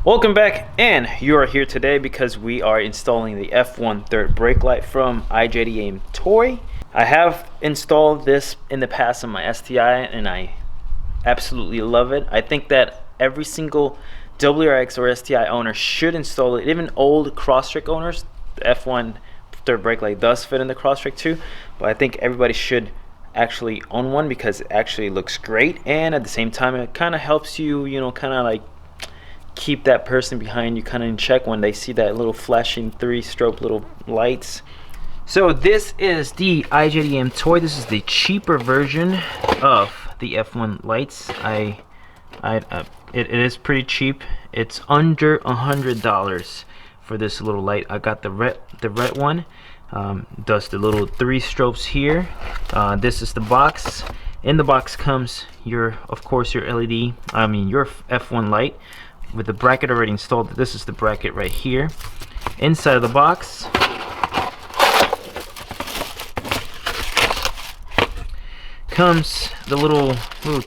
Welcome back, and you are here today because we are installing the F1 third brake light from iJDMtoy. I have installed this in the past on my STI and I absolutely love it. I think that every single WRX or STI owner should install it. Even old Crosstrek owners, the F1 third brake light does fit in the Crosstrek too, but I think everybody should actually own one because it actually looks great, and at the same time it kind of helps you, kind of like keep that person behind you kind of in check when they see that little flashing 3-strobe little lights. So this is the iJDMtoy. This is the cheaper version of the F1 lights. It is pretty cheap. It's under $100 for this little light. I got the red one. Does the little 3 strobes here. This is the box. In the box comes of course your LED. Your F1 light with the bracket already installed. This is the bracket right here. Inside of the box comes the little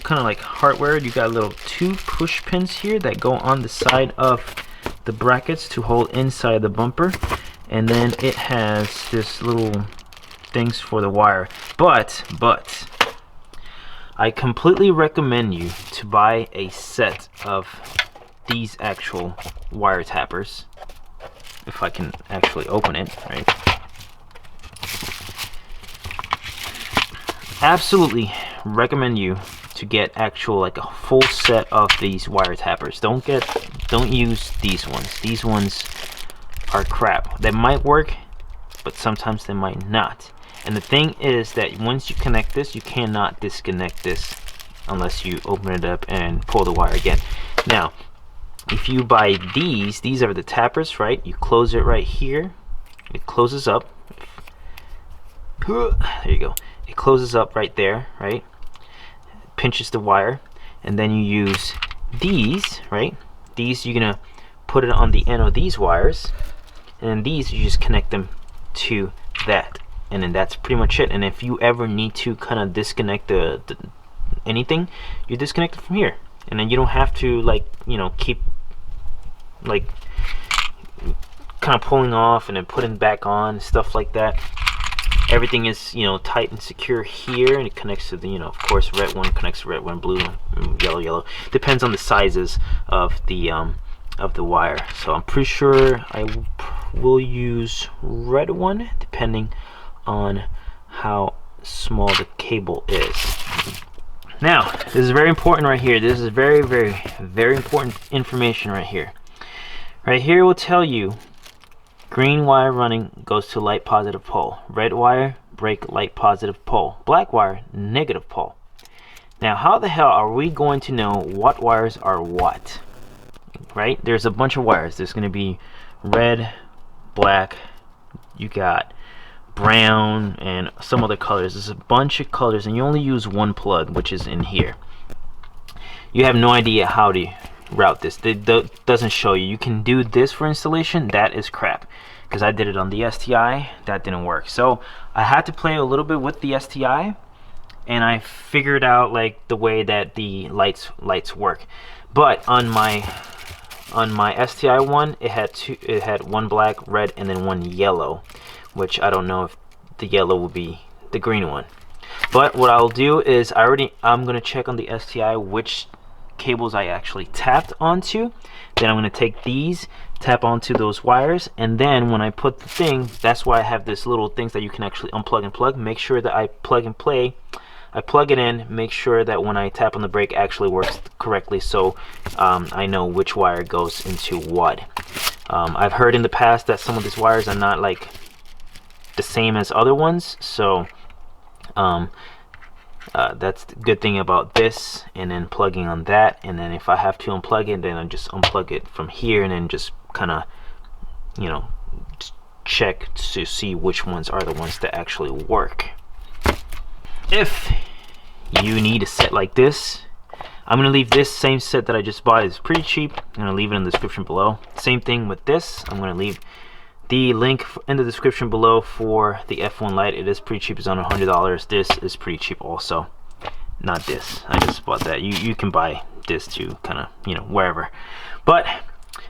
kind of like hardware. You got little 2 push pins here that go on the side of the brackets to hold inside the bumper, and then it has this little things for the wire. But I completely recommend you to buy a set of these actual wire tappers, if I can actually open it, right? Absolutely recommend you to get actual, like, a full set of these wire tappers. Don't use these ones. These ones are crap. They might work, but sometimes they might not. And the thing is that once you connect this, you cannot disconnect this unless you open it up and pull the wire again. Now, if you buy these are the tappers, right? You close it right here. It closes up. There you go. It closes up right there, right? Pinches the wire, and then you use these, right? These, you're gonna put it on the end of these wires, and then these you just connect them to that, and then that's pretty much it. And if you ever need to kind of disconnect anything, you disconnect it from here, and then you don't have to keep kind of pulling off and then putting back on, stuff like that. Everything is tight and secure here, and it connects to the of course red one connects to red one, blue, yellow. Depends on the sizes of the wire. So I'm pretty sure I will use red one depending on how small the cable is. Now, this is very important right here. This is very, very, very important information right here. Right here will tell you green wire running goes to light positive pole. Red wire, brake light positive pole. Black wire, negative pole. Now, how the hell are we going to know what wires are what? Right? There's a bunch of wires. There's going to be red, black, you got brown, and some other colors. There's a bunch of colors, and you only use one plug, which is in here. You have no idea how to route this. It doesn't show you. You can do this for installation. That is crap, because I did it on the STI. That didn't work. So I had to play a little bit with the STI, and I figured out like the way that the lights work. But on my STI one, it had one black, red, and then one yellow, which I don't know if the yellow will be the green one. But what I'll do is I'm gonna check on the STI which cables I actually tapped onto. Then I'm going to take these, tap onto those wires, and then when I put the thing, that's why I have this little things that you can actually unplug and plug. Make sure that I plug it in, make sure that when I tap on the brake actually works correctly, so I know which wire goes into what. I've heard in the past that some of these wires are not like the same as other ones, so that's the good thing about this. And then plugging on that, and then if I have to unplug it, then I just unplug it from here, and then just kind of check to see which ones are the ones that actually work. If you need a set like this, I'm gonna leave this same set that I just bought. It's pretty cheap. I'm gonna leave it in the description below. Same thing with this. I'm gonna leave the link in the description below for the F1 light. It is pretty cheap. It's under $100. This is pretty cheap also. Not this. I just bought that. You can buy this too, kind of, wherever. But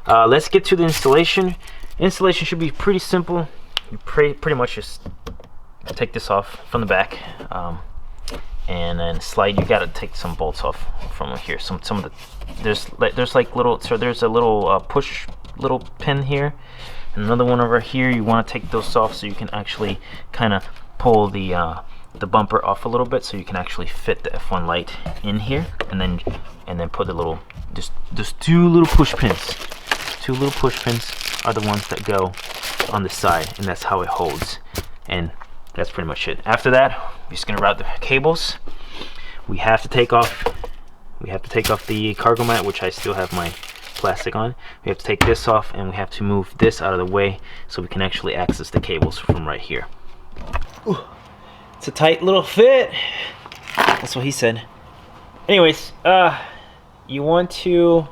Let's get to the installation. Installation should be pretty simple. You pretty much just take this off from the back, and then slide. You got to take some bolts off from here. Some of the there's like little, so there's a little push little pin here, and another one over here. You want to take those off so you can actually kind of pull the bumper off a little bit, so you can actually fit the F1 light in here, and then put the little just two little push pins. Two little push pins are the ones that go on the side, and that's how it holds. And that's pretty much it. After that, we're just gonna route the cables. We have to take off the cargo mat, which I still have my plastic on. We have to take this off, and we have to move this out of the way so we can actually access the cables from right here. Ooh, it's a tight little fit. That's what he said. Anyways, you want to,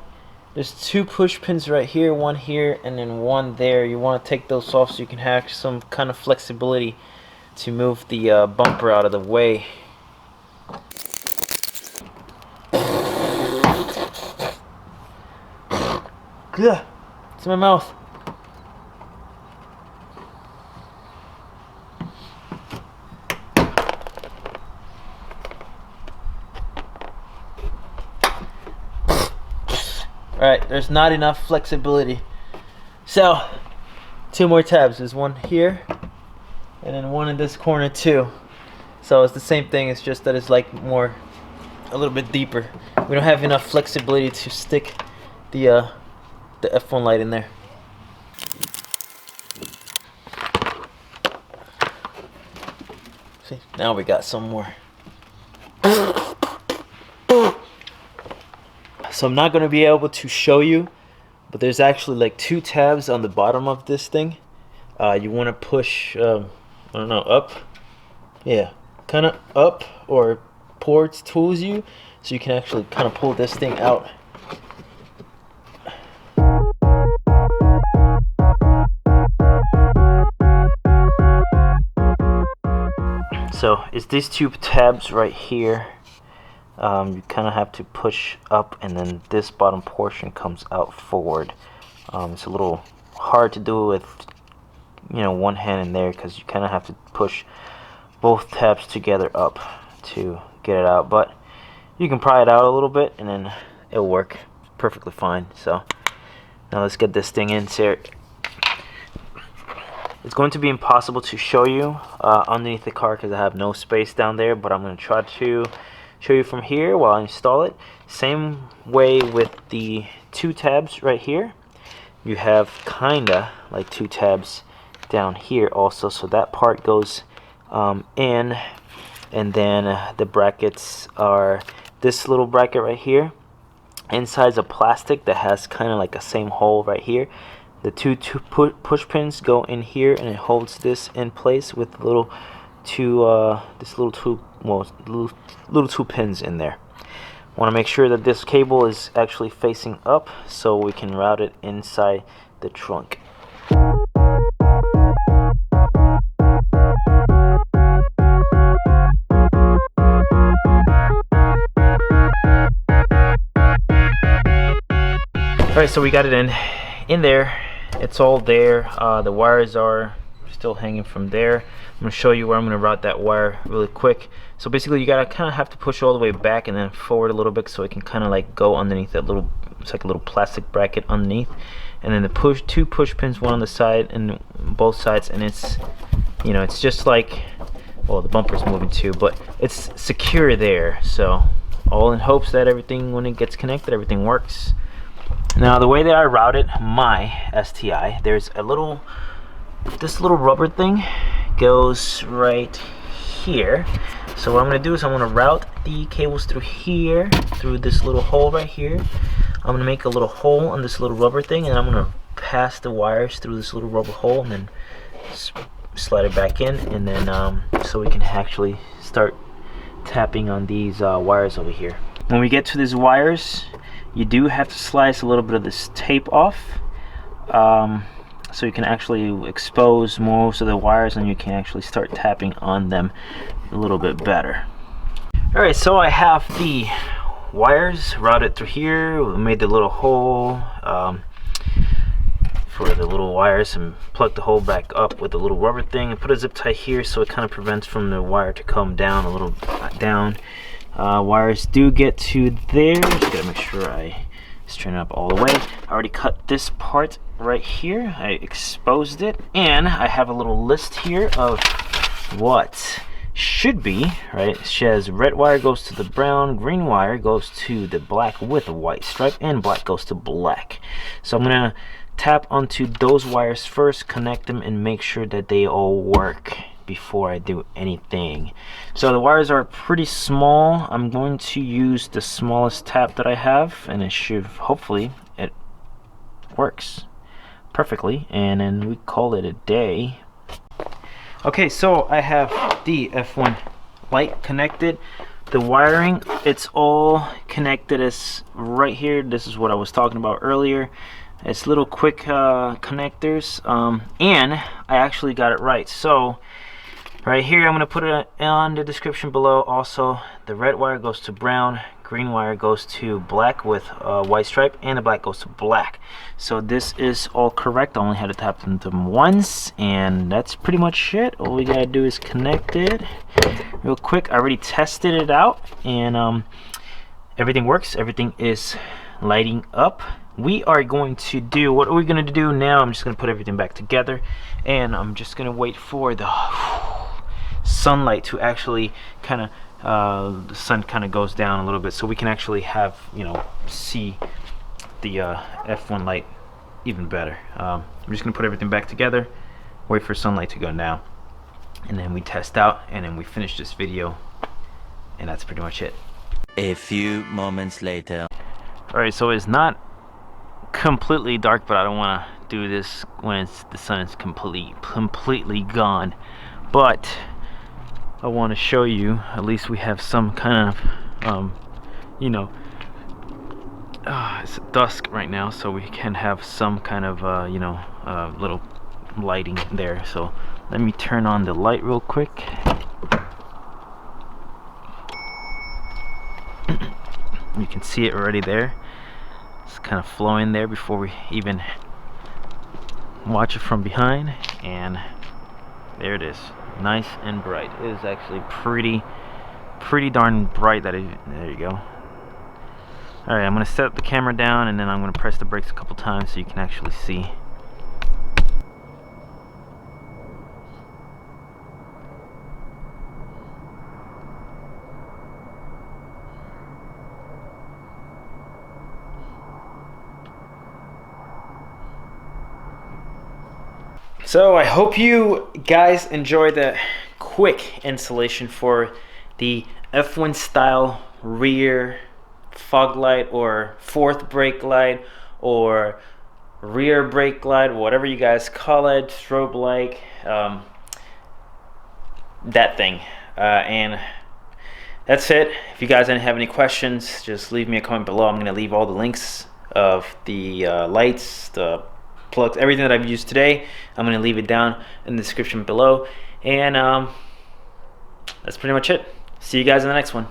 there's two push pins right here, one here and then one there. You want to take those off so you can have some kind of flexibility to move the bumper out of the way. Ugh, it's in my mouth. Alright, there's not enough flexibility. So, two more tabs. There's one here, and then one in this corner too. So it's the same thing, it's just that it's like more, a little bit deeper. We don't have enough flexibility to stick the F1 light in there. See, now we got some more. So I'm not going to be able to show you, but there's actually like two tabs on the bottom of this thing. You want to push, I don't know, up. Yeah, kind of up or towards you, so you can actually kind of pull this thing out. So it's these two tabs right here. You kind of have to push up, and then this bottom portion comes out forward. It's a little hard to do with, you know, one hand in there, because you kind of have to push both tabs together up to get it out. But you can pry it out a little bit, and then it'll work perfectly fine. So now let's get this thing in here. It's going to be impossible to show you underneath the car because I have no space down there, but I'm going to try to show you from here while I install it. Same way with the two tabs right here. You have kinda like two tabs down here also, so that part goes in, and then the brackets are this little bracket right here. Inside's a plastic that has kind of like a same hole right here. The two push pins go in here, and it holds this in place with little two two pins in there. Want to make sure that this cable is actually facing up so we can route it inside the trunk. Alright, so we got it in there. It's all there. The wires are still hanging from there. I'm going to show you where I'm going to route that wire really quick. So basically you gotta kind of have to push all the way back and then forward a little bit so it can kind of like go underneath that little, it's like a little plastic bracket underneath, and then the two push pins, one on the side and both sides, and it's, you know, it's just like, well, the bumper's moving too, but it's secure there. So all in hopes that everything, when it gets connected, everything works. Now the way that I routed my STI, there's a little, this little rubber thing goes right here. So what I'm going to do is I'm going to route the cables through here, through this little hole right here. I'm going to make a little hole on this little rubber thing, and I'm going to pass the wires through this little rubber hole, and then slide it back in, and then so we can actually start tapping on these wires over here. When we get to these wires, you do have to slice a little bit of this tape off, so you can actually expose most of the wires, and you can actually start tapping on them a little bit better. Alright, so I have the wires routed through here. We made the little hole. for the little wires and plug the hole back up with a little rubber thing and put a zip tie here so it kind of prevents from the wire to come down a little down. Wires do get to there. Just gotta make sure I straighten up all the way. I already cut this part right here. I exposed it, and I have a little list here of what should be, right? It says red wire goes to the brown, green wire goes to the black with a white stripe, and black goes to black. So I'm gonna tap onto those wires first, connect them, and make sure that they all work before I do anything. So the wires are pretty small. I'm going to use the smallest tap that I have, and it should, hopefully it works perfectly, and then we call it a day. Okay, so I have the F1 light connected. The wiring, it's all connected as right here. This is what I was talking about earlier. It's little quick connectors, and I actually got it right. So right here, I'm gonna put it on the description below. Also, the red wire goes to brown, green wire goes to black with a white stripe, and the black goes to black. So this is all correct. I only had to tap into them once, and that's pretty much it. All we gotta do is connect it real quick. I already tested it out, and everything works. Everything is lighting up. We are going to do, what are we gonna do now? I'm just gonna put everything back together, and I'm just gonna wait for the sunlight to actually kind of the sun kind of goes down a little bit so we can actually have, you know, see the F1 light even better. I'm just gonna put everything back together, wait for sunlight to go down, and then we test out, and then we finish this video, and that's pretty much it. A few moments later. All right, so it's not completely dark, but I don't want to do this when the sun is completely gone. But I want to show you, at least we have some kind of, you know, it's dusk right now, so we can have some kind of, you know, little lighting there. So let me turn on the light real quick. You can see it already there. It's kind of flowing there before we even watch it from behind, and there it is, nice and bright. It is actually pretty darn bright. There you go. Alright, I'm gonna set the camera down, and then I'm gonna press the brakes a couple times so you can actually see. So I hope you guys enjoyed the quick installation for the F1 style rear fog light, or fourth brake light, or rear brake light, whatever you guys call it, strobe light, that thing. And that's it. If you guys didn't have any questions, just leave me a comment below. I'm going to leave all the links of the lights, the plugs, everything that I've used today. I'm going to leave it down in the description below. And that's pretty much it. See you guys in the next one.